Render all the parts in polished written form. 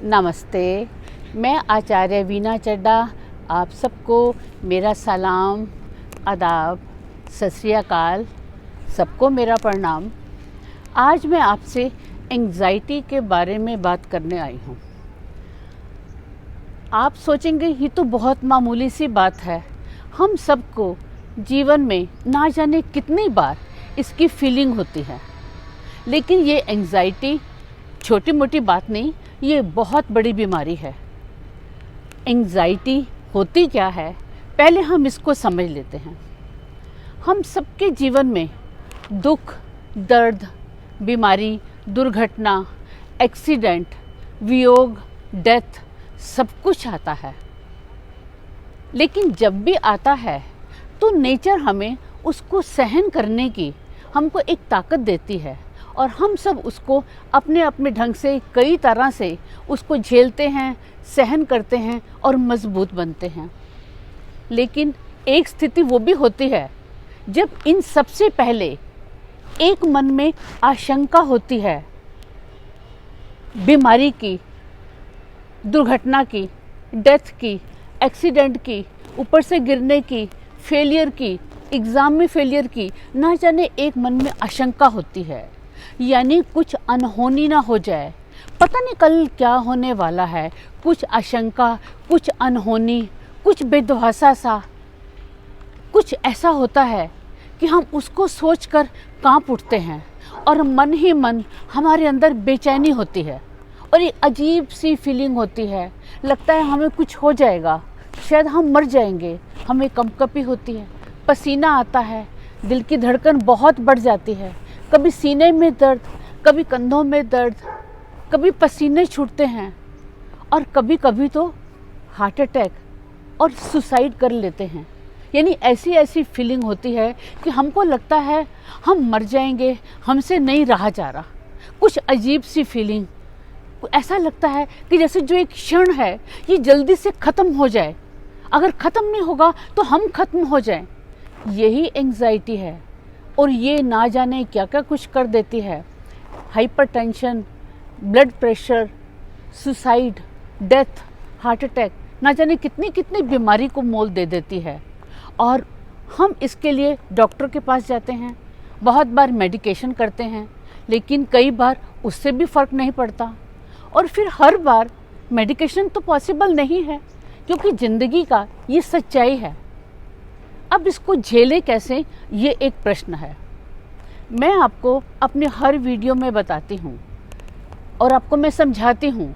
नमस्ते। मैं आचार्य वीना चड्डा आप सबको मेरा सलाम, आदाब, सत श्री अकाल, सबको मेरा प्रणाम। आज मैं आपसे एंग्जाइटी के बारे में बात करने आई हूँ। आप सोचेंगे ये तो बहुत मामूली सी बात है। हम सबको जीवन में ना जाने कितनी बार इसकी फीलिंग होती है, लेकिन ये एंग्जाइटी छोटी मोटी बात नहीं, ये बहुत बड़ी बीमारी है। एंग्जाइटी होती क्या है, पहले हम इसको समझ लेते हैं। हम सबके जीवन में दुख, दर्द, बीमारी, दुर्घटना, एक्सीडेंट, वियोग, डेथ सब कुछ आता है। लेकिन जब भी आता है तो नेचर हमें उसको सहन करने की हमको एक ताकत देती है और हम सब उसको अपने अपने ढंग से कई तरह से उसको झेलते हैं, सहन करते हैं और मजबूत बनते हैं। लेकिन एक स्थिति वो भी होती है जब इन सबसे पहले एक मन में आशंका होती है बीमारी की, दुर्घटना की, डेथ की, एक्सीडेंट की, ऊपर से गिरने की, फेलियर की, एग्ज़ाम में फेलियर की, ना जाने एक मन में आशंका होती है। यानी कुछ अनहोनी ना हो जाए, पता नहीं कल क्या होने वाला है। कुछ आशंका, कुछ अनहोनी, कुछ बेदवासा सा कुछ ऐसा होता है कि हम उसको सोचकर कांप उठते हैं और मन ही मन हमारे अंदर बेचैनी होती है और एक अजीब सी फीलिंग होती है। लगता है हमें कुछ हो जाएगा, शायद हम मर जाएंगे। हमें कंपकपी होती है, पसीना आता है, दिल की धड़कन बहुत बढ़ जाती है, कभी सीने में दर्द, कभी कंधों में दर्द, कभी पसीने छूटते हैं और कभी कभी तो हार्ट अटैक और सुसाइड कर लेते हैं। यानी ऐसी ऐसी फीलिंग होती है कि हमको लगता है हम मर जाएंगे, हमसे नहीं रहा जा रहा। कुछ अजीब सी फीलिंग, ऐसा लगता है कि जैसे जो एक क्षण है ये जल्दी से ख़त्म हो जाए, अगर ख़त्म नहीं होगा तो हम ख़त्म हो जाएं। यही एंग्जाइटी है और ये ना जाने क्या क्या कुछ कर देती है। Hypertension, blood pressure, suicide, death, heart attack, ना जाने कितनी कितनी बीमारी को मोल दे देती है। और हम इसके लिए डॉक्टर के पास जाते हैं, बहुत बार मेडिकेशन करते हैं, लेकिन कई बार उससे भी फ़र्क नहीं पड़ता। और फिर हर बार मेडिकेशन तो पॉसिबल नहीं है, क्योंकि ज़िंदगी का ये सच्चाई है। अब इसको झेले कैसे, ये एक प्रश्न है। मैं आपको अपने हर वीडियो में बताती हूँ और आपको मैं समझाती हूँ,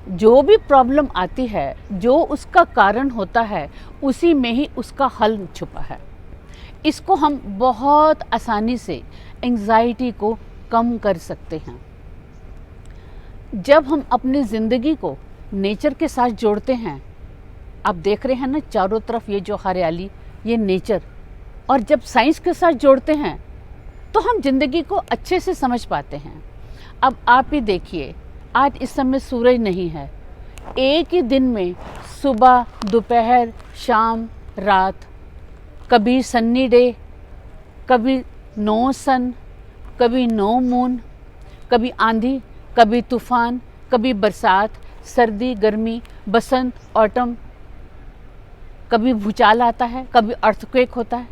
जो भी प्रॉब्लम आती है, जो उसका कारण होता है, उसी में ही उसका हल छुपा है। इसको हम बहुत आसानी से एंग्जाइटी को कम कर सकते हैं। जब हम अपनी ज़िंदगी को नेचर के साथ जोड़ते हैं, आप देख रहे हैं ना चारों तरफ ये जो हरियाली, ये नेचर, और जब साइंस के साथ जोड़ते हैं तो हम जिंदगी को अच्छे से समझ पाते हैं। अब आप ही देखिए, आज इस समय सूरज नहीं है, एक ही दिन में सुबह, दोपहर, शाम, रात, कभी सन्नी डे, कभी नो सन, कभी नो मून, कभी आंधी, कभी तूफान, कभी बरसात, सर्दी, गर्मी, बसंत, ऑटम, कभी भूचाल आता है, कभी अर्थक्वेक होता है,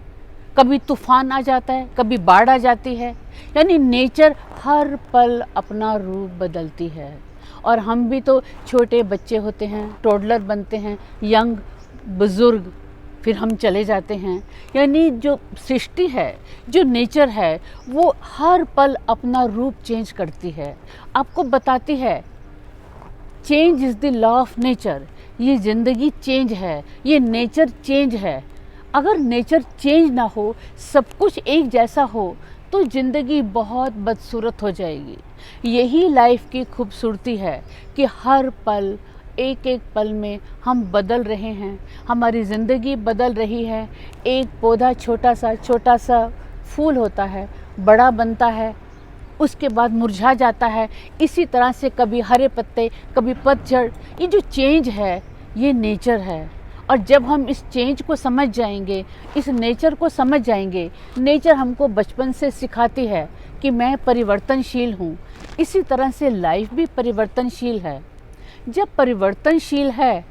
कभी तूफान आ जाता है, कभी बाढ़ आ जाती है। यानी नेचर हर पल अपना रूप बदलती है। और हम भी तो छोटे बच्चे होते हैं, टोडलर बनते हैं, यंग, बुजुर्ग, फिर हम चले जाते हैं। यानी जो सृष्टि है, जो नेचर है, वो हर पल अपना रूप चेंज करती है, आपको बताती है। Change is the law of nature. ये ज़िंदगी चेंज है, ये नेचर चेंज है। अगर नेचर चेंज ना हो, सब कुछ एक जैसा हो, तो ज़िंदगी बहुत बदसूरत हो जाएगी। यही लाइफ की खूबसूरती है कि हर पल, एक एक पल में हम बदल रहे हैं, हमारी ज़िंदगी बदल रही है। एक पौधा छोटा सा फूल होता है, बड़ा बनता है, उसके बाद मुरझा जाता है। इसी तरह से कभी हरे पत्ते, कभी पतझड़। ये जो चेंज है, ये नेचर है। और जब हम इस चेंज को समझ जाएंगे, इस नेचर को समझ जाएंगे, नेचर हमको बचपन से सिखाती है कि मैं परिवर्तनशील हूँ। इसी तरह से लाइफ भी परिवर्तनशील है। जब परिवर्तनशील है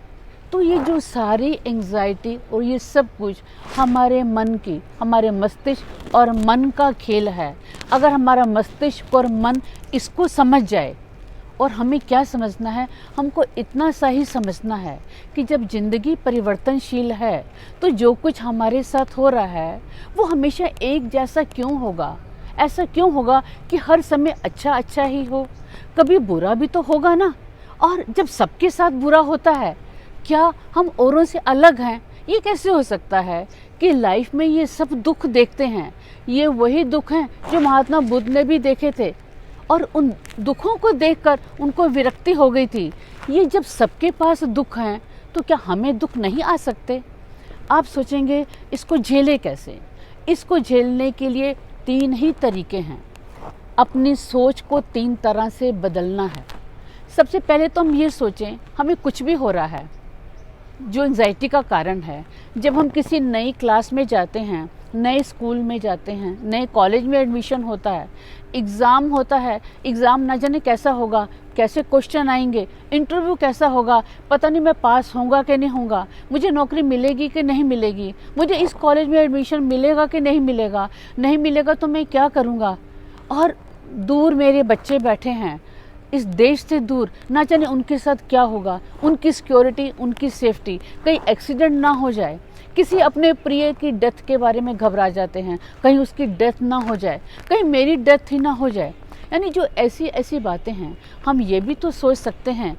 तो ये जो सारी एंग्जाइटी और ये सब कुछ हमारे मन की, हमारे मस्तिष्क और मन का खेल है। अगर हमारा मस्तिष्क और मन इसको समझ जाए, और हमें क्या समझना है, हमको इतना सा ही समझना है कि जब ज़िंदगी परिवर्तनशील है तो जो कुछ हमारे साथ हो रहा है वो हमेशा एक जैसा क्यों होगा। ऐसा क्यों होगा कि हर समय अच्छा अच्छा ही हो, कभी बुरा भी तो होगा ना। और जब सबके साथ बुरा होता है, क्या हम औरों से अलग हैं? ये कैसे हो सकता है कि लाइफ में ये सब दुख देखते हैं। ये वही दुख हैं जो महात्मा बुद्ध ने भी देखे थे, और उन दुखों को देखकर उनको विरक्ति हो गई थी। ये जब सबके पास दुख हैं तो क्या हमें दुख नहीं आ सकते? आप सोचेंगे इसको झेले कैसे? इसको झेलने के लिए 3 ही तरीके हैं। अपनी सोच को 3 तरह से बदलना है। सबसे पहले तो हम ये सोचें, हमें कुछ भी हो रहा है जो एंजाइटी का कारण है। जब हम किसी नई क्लास में जाते हैं, नए स्कूल में जाते हैं, नए कॉलेज में एडमिशन होता है, एग्ज़ाम होता है, एग्ज़ाम ना जाने कैसा होगा, कैसे क्वेश्चन आएंगे, इंटरव्यू कैसा होगा, पता नहीं मैं पास होऊंगा कि नहीं होऊंगा, मुझे नौकरी मिलेगी कि नहीं मिलेगी, मुझे इस कॉलेज में एडमिशन मिलेगा कि नहीं मिलेगा, नहीं मिलेगा तो मैं क्या करूँगा। और दूर मेरे बच्चे बैठे हैं, इस देश से दूर, ना जाने उनके साथ क्या होगा, उनकी सिक्योरिटी, उनकी सेफ्टी, कहीं एक्सीडेंट ना हो जाए। किसी अपने प्रिय की डेथ के बारे में घबरा जाते हैं, कहीं उसकी डेथ ना हो जाए, कहीं मेरी डेथ ही ना हो जाए। यानी जो ऐसी ऐसी बातें हैं, हम ये भी तो सोच सकते हैं।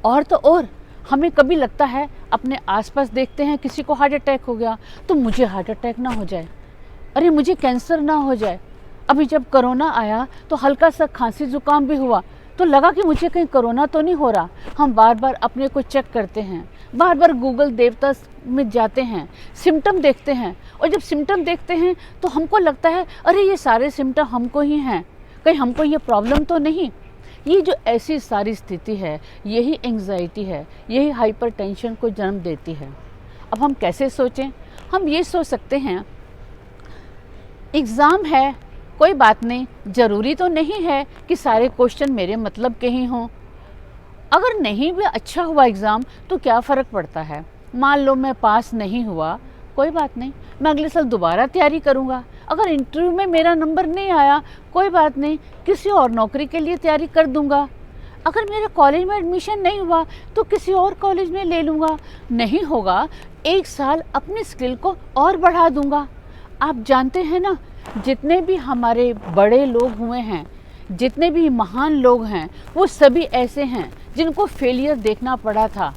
और तो और हमें कभी लगता है, अपने आसपास देखते हैं किसी को हार्ट अटैक हो गया तो मुझे हार्ट अटैक ना हो जाए, अरे मुझे कैंसर ना हो जाए। अभी जब कोरोना आया तो हल्का सा खांसी जुकाम भी हुआ तो लगा कि मुझे कहीं कोरोना तो नहीं हो रहा। हम बार बार अपने को चेक करते हैं, बार बार गूगल देवता में जाते हैं, सिम्टम देखते हैं, और जब सिम्टम देखते हैं तो हमको लगता है अरे ये सारे सिम्टम हमको ही हैं, कहीं हमको ये प्रॉब्लम तो नहीं। ये जो ऐसी सारी स्थिति है, यही एंग्जाइटी है, यही हाइपरटेंशन को जन्म देती है। अब हम कैसे सोचें? हम ये सोच सकते हैं, एग्ज़ाम है, कोई बात नहीं, ज़रूरी तो नहीं है कि सारे क्वेश्चन मेरे मतलब के ही हों। अगर नहीं भी अच्छा हुआ एग्ज़ाम तो क्या फ़र्क पड़ता है। मान लो मैं पास नहीं हुआ, कोई बात नहीं, मैं अगले साल दोबारा तैयारी करूँगा। अगर इंटरव्यू में मेरा नंबर नहीं आया, कोई बात नहीं, किसी और नौकरी के लिए तैयारी कर दूँगा। अगर मेरे कॉलेज में एडमिशन नहीं हुआ तो किसी और कॉलेज में ले लूँगा। नहीं होगा, 1 साल अपनी स्किल को और बढ़ा दूँगा। आप जानते हैं ना, जितने भी हमारे बड़े लोग हुए हैं, जितने भी महान लोग हैं, वो सभी ऐसे हैं जिनको फेलियर देखना पड़ा था।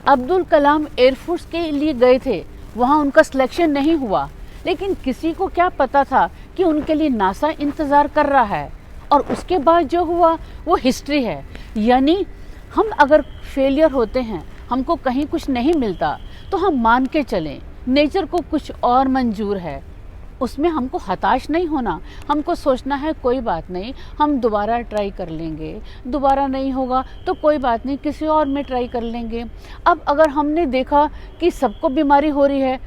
अब्दुल कलाम एयरफोर्स के लिए गए थे, वहाँ उनका सिलेक्शन नहीं हुआ, लेकिन किसी को क्या पता था कि उनके लिए नासा इंतज़ार कर रहा है, और उसके बाद जो हुआ वो हिस्ट्री है। यानी हम अगर फेलियर होते हैं, हमको कहीं कुछ नहीं मिलता, तो हम मान के चलें नेचर को कुछ और मंजूर है, उसमें हमको हताश नहीं होना। हमको सोचना है कोई बात नहीं, हम दोबारा ट्राई कर लेंगे, दोबारा नहीं होगा तो कोई बात नहीं, किसी और में ट्राई कर लेंगे। अब अगर हमने देखा कि सबको बीमारी हो रही है,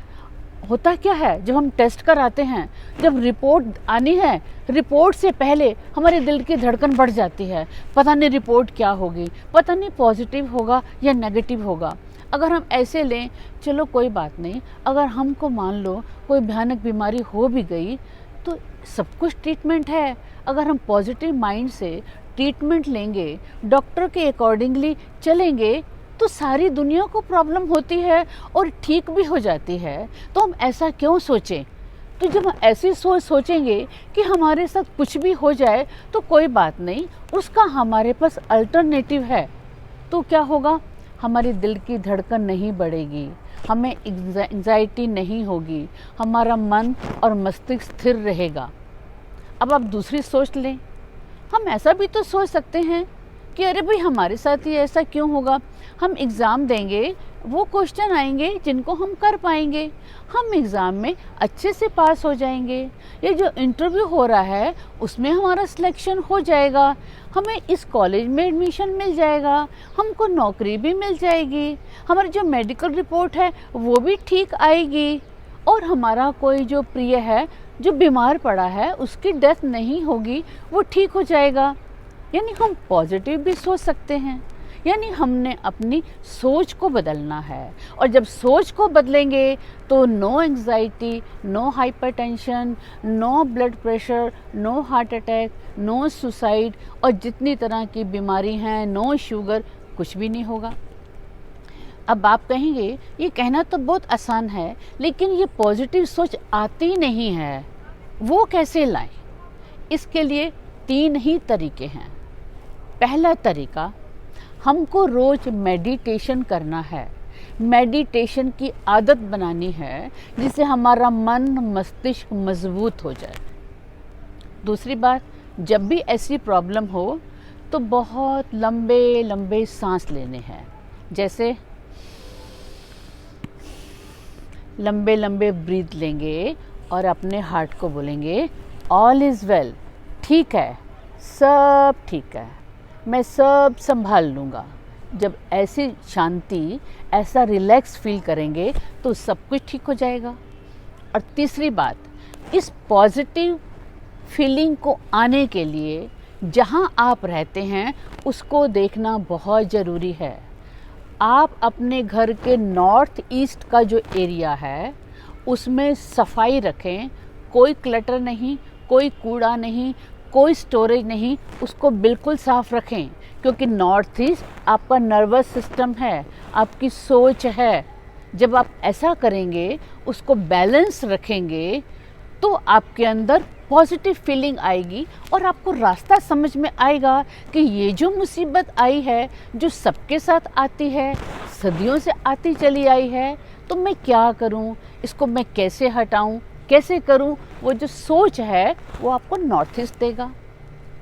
होता क्या है, जब हम टेस्ट कराते हैं, जब रिपोर्ट आनी है, रिपोर्ट से पहले हमारे दिल की धड़कन बढ़ जाती है, पता नहीं रिपोर्ट क्या होगी, पता नहीं पॉजिटिव होगा या नेगेटिव होगा। अगर हम ऐसे लें, चलो कोई बात नहीं, अगर हमको मान लो कोई भयानक बीमारी हो भी गई तो सब कुछ ट्रीटमेंट है। अगर हम पॉजिटिव माइंड से ट्रीटमेंट लेंगे, डॉक्टर के अकॉर्डिंगली चलेंगे, तो सारी दुनिया को प्रॉब्लम होती है और ठीक भी हो जाती है। तो हम ऐसा क्यों सोचें? तो जब हम ऐसी सोचेंगे कि हमारे साथ कुछ भी हो जाए तो कोई बात नहीं, उसका हमारे पास अल्टरनेटिव है, तो क्या होगा, हमारे दिल की धड़कन नहीं बढ़ेगी, हमें एंजाइटी नहीं होगी, हमारा मन और मस्तिष्क स्थिर रहेगा। अब आप दूसरी सोच लें, हम ऐसा भी तो सोच सकते हैं कि अरे भाई हमारे साथ ही ऐसा क्यों होगा, हम एग्ज़ाम देंगे, वो क्वेश्चन आएंगे जिनको हम कर पाएंगे, हम एग्ज़ाम में अच्छे से पास हो जाएंगे, ये जो इंटरव्यू हो रहा है उसमें हमारा सिलेक्शन हो जाएगा, हमें इस कॉलेज में एडमिशन मिल जाएगा, हमको नौकरी भी मिल जाएगी, हमारी जो मेडिकल रिपोर्ट है वो भी ठीक आएगी, और हमारा कोई जो प्रिय है जो बीमार पड़ा है उसकी डेथ नहीं होगी, वो ठीक हो जाएगा। यानी हम पॉजिटिव भी सोच सकते हैं। यानी हमने अपनी सोच को बदलना है, और जब सोच को बदलेंगे तो no anxiety, no hypertension, no blood pressure, no heart attack, no suicide, और जितनी तरह की बीमारी हैं, नो शुगर, कुछ भी नहीं होगा। अब आप कहेंगे ये कहना तो बहुत आसान है, लेकिन ये पॉजिटिव सोच आती नहीं है, वो कैसे लाएं? इसके लिए 3 ही तरीके हैं। पहला तरीका, हमको रोज मेडिटेशन करना है। मेडिटेशन की आदत बनानी है जिससे हमारा मन मस्तिष्क मजबूत हो जाए। दूसरी बात, जब भी ऐसी प्रॉब्लम हो तो बहुत लंबे लंबे सांस लेने हैं। जैसे लंबे लंबे ब्रीथ लेंगे और अपने हार्ट को बोलेंगे ऑल इज़ वेल, ठीक है, सब ठीक है, मैं सब संभाल लूँगा। जब ऐसी शांति, ऐसा रिलैक्स फील करेंगे तो सब कुछ ठीक हो जाएगा। और तीसरी बात, इस पॉजिटिव फीलिंग को आने के लिए जहाँ आप रहते हैं उसको देखना बहुत ज़रूरी है। आप अपने घर के नॉर्थ ईस्ट का जो एरिया है उसमें सफाई रखें, कोई क्लटर नहीं, कोई कूड़ा नहीं, कोई स्टोरेज नहीं, उसको बिल्कुल साफ़ रखें, क्योंकि नॉर्थ ईस्ट आपका नर्वस सिस्टम है, आपकी सोच है। जब आप ऐसा करेंगे, उसको बैलेंस रखेंगे, तो आपके अंदर पॉजिटिव फीलिंग आएगी और आपको रास्ता समझ में आएगा कि ये जो मुसीबत आई है, जो सबके साथ आती है, सदियों से आती चली आई है, तो मैं क्या करूं, इसको मैं कैसे हटाऊं, कैसे करूं? वो जो सोच है वो आपको नॉर्थ ईस्ट देगा।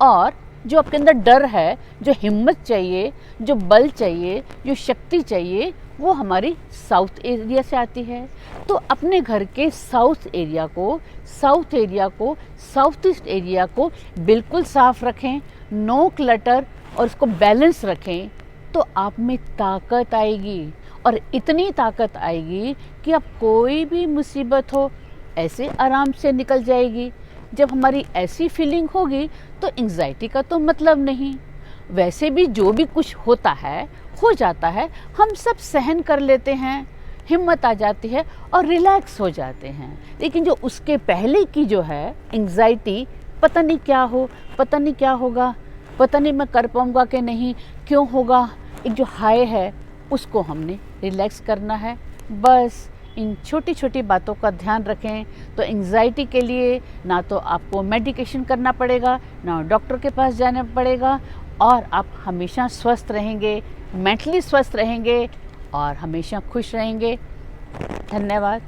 और जो आपके अंदर डर है, जो हिम्मत चाहिए, जो बल चाहिए, जो शक्ति चाहिए, वो हमारी साउथ एरिया से आती है। तो अपने घर के साउथ एरिया को, साउथ ईस्ट एरिया को बिल्कुल साफ रखें, नो क्लटर, और उसको बैलेंस रखें, तो आप में ताकत आएगी। और इतनी ताकत आएगी कि अब कोई भी मुसीबत हो ऐसे आराम से निकल जाएगी। जब हमारी ऐसी फीलिंग होगी तो एंग्जाइटी का तो मतलब नहीं। वैसे भी जो भी कुछ होता है, हो जाता है, हम सब सहन कर लेते हैं, हिम्मत आ जाती है और रिलैक्स हो जाते हैं। लेकिन जो उसके पहले की जो है एंग्जाइटी, पता नहीं क्या हो, पता नहीं क्या होगा, पता नहीं मैं कर पाऊँगा कि नहीं, क्यों होगा, एक जो हाई है उसको हमने रिलैक्स करना है। बस इन छोटी छोटी बातों का ध्यान रखें तो एंग्जाइटी के लिए ना तो आपको मेडिकेशन करना पड़ेगा, ना डॉक्टर के पास जाना पड़ेगा, और आप हमेशा स्वस्थ रहेंगे, मेंटली स्वस्थ रहेंगे और हमेशा खुश रहेंगे। धन्यवाद।